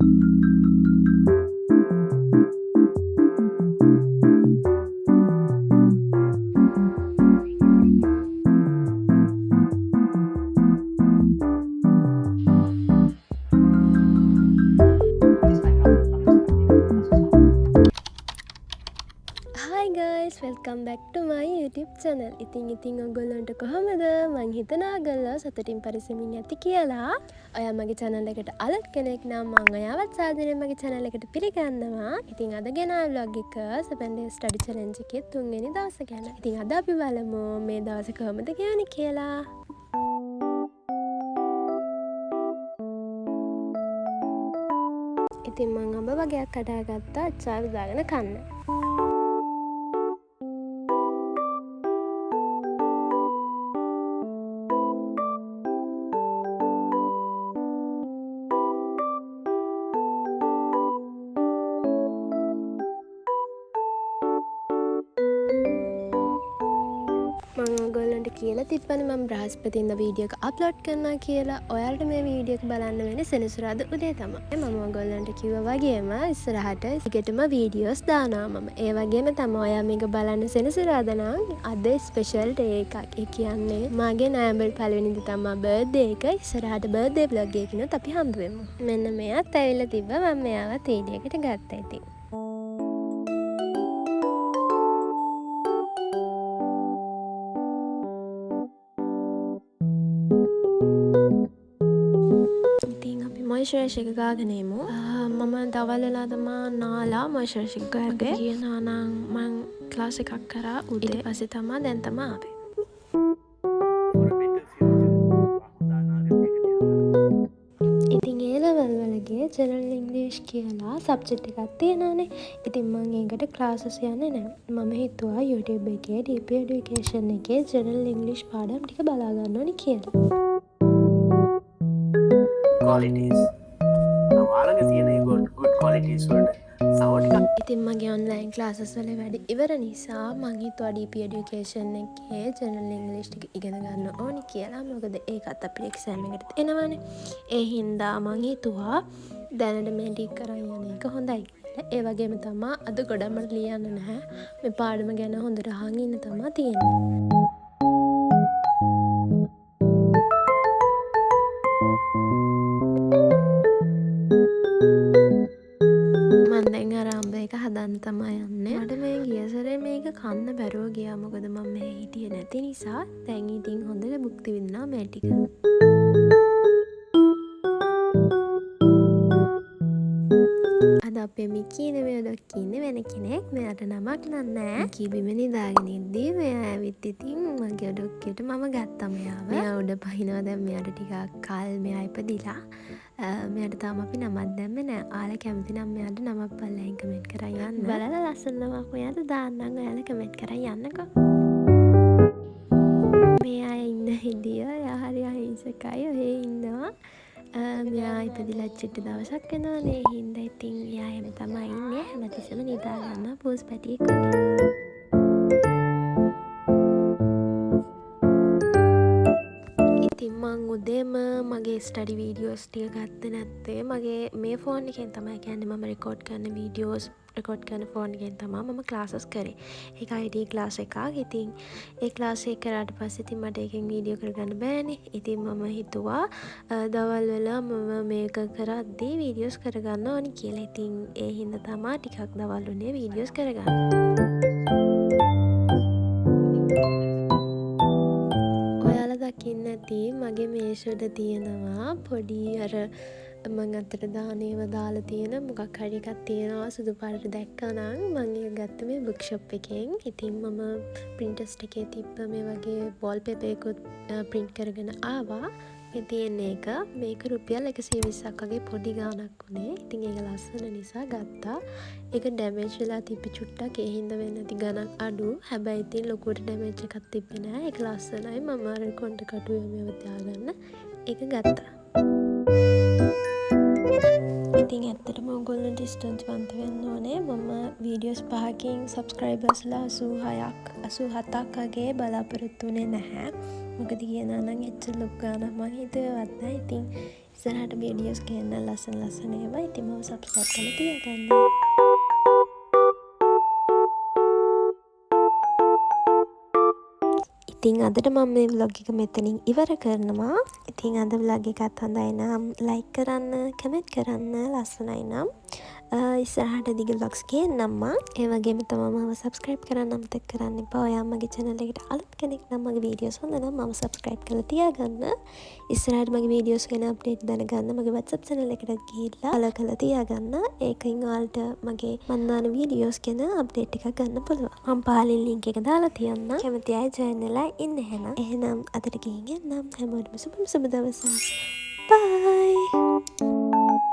Hi guys, welcome back to my YouTube channel. ඉතින් ඔයගොල්ලන්ට කොහමද? මං හිතනවා ඔයගොල්ලෝ සතුටින් පරිස්සමින් ඇති කියලා. ඔයා මගේ channel එකට අලුත් කෙනෙක් නම් මං ඔයාවත් සාදරයෙන් මගේ channel එකට පිළිගන්නවා. ඉතින් අද ගෙනාව vlog එක 7 days study challenge එකේ 3 වෙනි දවස ගැන. ඉතින් අද අපි බලමු මේ දවස කොහොමද ගියන්නේ කියලා. ඉතින් මං අඹ වගේක් කඩාගත්තා අච්චාරු දාගෙන කන්න. ඔයගොල්ලන්ට කියලා තිබ්බනේ මම බ්‍රහස්පතින්දා වීඩියෝ එක අප්ලෝඩ් කරනවා කියලා. ඔයාලට මේ වීඩියෝ එක බලන්න වෙන්නේ සෙනසුරාදා උදේ තමයි. මම ඔයගොල්ලන්ට කිව්වා වගේම ඉස්සරහට ටිකටම වීඩියෝස් දානවා මම. ඒ වගේම තමයි ඔයා මේක බලන්න සෙනසුරාදා නම් අද ස්පෙෂල් ඩේ එකක්. ඒ කියන්නේ මගේ නොවැම්බර් 1 වෙනිදා තමයි බර්ත්ඩේ එක. ඉස්සරහට බර්ත්ඩේ vlog එකකිනුත් අපි හම්බ වෙමු. මෙන්න මෙයාත් ඇවිල්ලා තිබ්බා. මම මෙයාවත් වීඩියෝ එකට ගත්තා ඉතින්. මොයිස්චරයිසර් එක ගාගෙන එමු. මම දවල් වෙලා තමා නාලා මොයිස්චරයිසර් එක ගාගෙන ගියා නම් මං ක්ලාස් එකක් කරා උදේ. ඊට පස්සේ තමා දැන් තමා ආවේ. ඉතින් ඒ ලෙවල් වලගේ ජෙනරල් ඉංග්‍රීසි කියලා සබ්ජෙක්ට් එකක් තියෙනවානේ. ඉතින් මම ඒකට ක්ලාසස් යන්නේ නැහැ. මම හිතුවා YouTube එකේ DP Education එකේ ජෙනරල් ඉංග්‍රීසි පාඩම් ටික බලා ගන්න ඕනේ කියලා. qualities. ඔයාලගේ තියෙන good qualities වලට සවටික. ඉතින් මගේ online classes වල වැඩ ඉවර නිසා මං හිතුවා DP Education එකේ general English ටික ඉගෙන ගන්න ඕනි කියලා. මොකද ඒකත් අපේ exam එකට එනවනේ. ඒ හින්දා මං හිතුවා දැනට මේ ටික කරන් යන එක හොඳයි කියලා. ඒ වගේම තමයි අද ගොඩක් මට ලියන්න නැහැ. මේ පාඩම ගැන හොඳට අහන් ඉන්න තමයි තියෙන්නේ. එක හදන්න තමයි යන්නේ. මට මේ ගිය සැරේ මේක කන්න බැරුව ගියා. මොකද මම මේ හිටියේ නැති නිසා. දැන් ඉතින් හොඳට භුක්ති විඳිනවා මේ ටික. අද අපේ මිකී නෙවෙයි ඩොක්කි ඉන්නේ වෙන කෙනෙක්. මෙයාට නමක් නෑ. මිකී බිම නිදාගෙන ඉද්දී මෙයා ඇවිත් ඉතින් මගේ ඩොක්කියට මම ගත්තා මෙයාව. මෙයා උඩ පහිනවා. දැන් මෙයාට ටිකක් කල් මෙයා ඉපදිලා. මෙයාට තාම අපි නමක් දැම්මේ නෑ. ඔයාලා කැමති නම් මෙයාට නමක් බලලා කමෙන්ට් කරන් යන්න. බලලා ලස්සන නමක් ඔයාට දාන්නම්. ඔයාලා කමෙන්ට් කරන් යන්නකෝ. මෙයා ඉන්න හිදිය එයා හරි අහිංසකයි. ඔහේ ඉන්නවා. මෙයා ඉපදිලා චිට දවසක් වෙනවානේ. ඒ හින්දා ඉතින් එයා එහෙම තමයි ඉන්නේ. හැමතිස්සෙම නිදා ගන්න පූස් පැටියෙක් වගේ. මං උදේම මගේ ස්ටඩි වීඩියෝස් ටික ගත්තේ නැත්තේ. මගේ මේ ෆෝන් එකෙන් තමයි කියන්නේ මම රෙකෝඩ් කරන වීඩියෝස් රෙකෝඩ් කරන ෆෝන් එකෙන් තමයි මම ක්ලාසස් කරේ. ඒක ID ක්ලාස් එකක්. ඉතින් ඒ ක්ලාස් එක කරාට පස්සේ ඉතින් මට එකෙන් වීඩියෝ කරගන්න බෑනේ. ඉතින් මම හිතුවා දවල් වෙලා මම මේක කරද්දී වීඩියෝස් කරගන්න ඕනි කියලා. ඉතින් ඒ හින්දා තමයි ටිකක් දවල් උනේ වීඩියෝස් කරගන්න. දකින්න ඇති මගේ මේෂුවට තියෙනවා පොඩි අර මං අතට දානේව දාලා තියෙන මොකක් හරි එකක් තියෙනවා සුදු පාටට දැක්කනම් මං ඒක ගත්ත මේ බුක් ෂොප් එකෙන්. ඉතින් මම ප්‍රින්ටර්ස් එකේ තිබ්බ මේ වගේ වෝල් පේපර් එකකුත් ප්‍රින්ට් කරගෙන ආවා. මේ තියෙන එක මේක රුපියල් 120ක් වගේ පොඩි ගාණක් උනේ. ඉතින් ඒක ලස්සන නිසා ගත්තා. ඒක ඩැමේජ් වෙලා තිබ්බ චුට්ටක්. ඒ හින්දා වෙන්නේ නැති ගණන් අඩු. හැබැයි ඉතින් ලොකුවට ඩැමේජ් එකක් තිබ්බේ නෑ. ඒක ලස්සනයි. මම අර කොන්ට කටුවේ මේව තියාගන්න ඒක ගත්තා. ඉතින් ඇත්තටම ඔයගොල්ලන්ට ස්තුතිවන්ත වෙන්න ඕනේ. මම වීඩියෝස් 5කින් සබ්ස්ක්‍රයිබර්ස්ලා 87ක් වගේ බලාපොරොත්තු වෙන්නේ නැහැ. මොකද කියනවා නම් එච්චර ලොකු ගාණක් මම හිතුවේවත් නැහැ. ඉතින් ඉස්සරහට වීඩියෝස් ගන්න ලස්සන ඒවා. ඉතින් මම සබ්ස්ක්‍රයිබ් කරලා තියාගන්න. ඉතින් අදට මම මේ vlog එක මෙතනින් ඉවර කරනවා. ඉතින් අද vlog එකත් හොඳයි නම් like කරන්න, comment කරන්න, ලස්සනයි නම් ඉස්සරහට දිග vlogs ගේන්නම් මම. ඒ වගේම තමයි මම subscribe කරන්න අමතක කරන්න එපා. ඔයා මගේ channel එකට අලුත් කෙනෙක් නම් මගේ videos හොඳ නම් මම subscribe කරලා තියාගන්න. ඉස්සරහට මගේ videos ගැන update දැනගන්න මගේ WhatsApp channel එකට ගිහිල්ලා follow කරලා තියාගන්න. ඒකෙන් ඔයාලට මගේ මන් දාන videos ගැන update එකක් ගන්න පුළුවන්. මම පහලින් link එක දාලා තියන්නම්. කැමති අය join වෙලා ඉන්න එහෙනම් අදට ගිහින් යන්නම්. හැමෝටම සුබ දවසක්. Bye.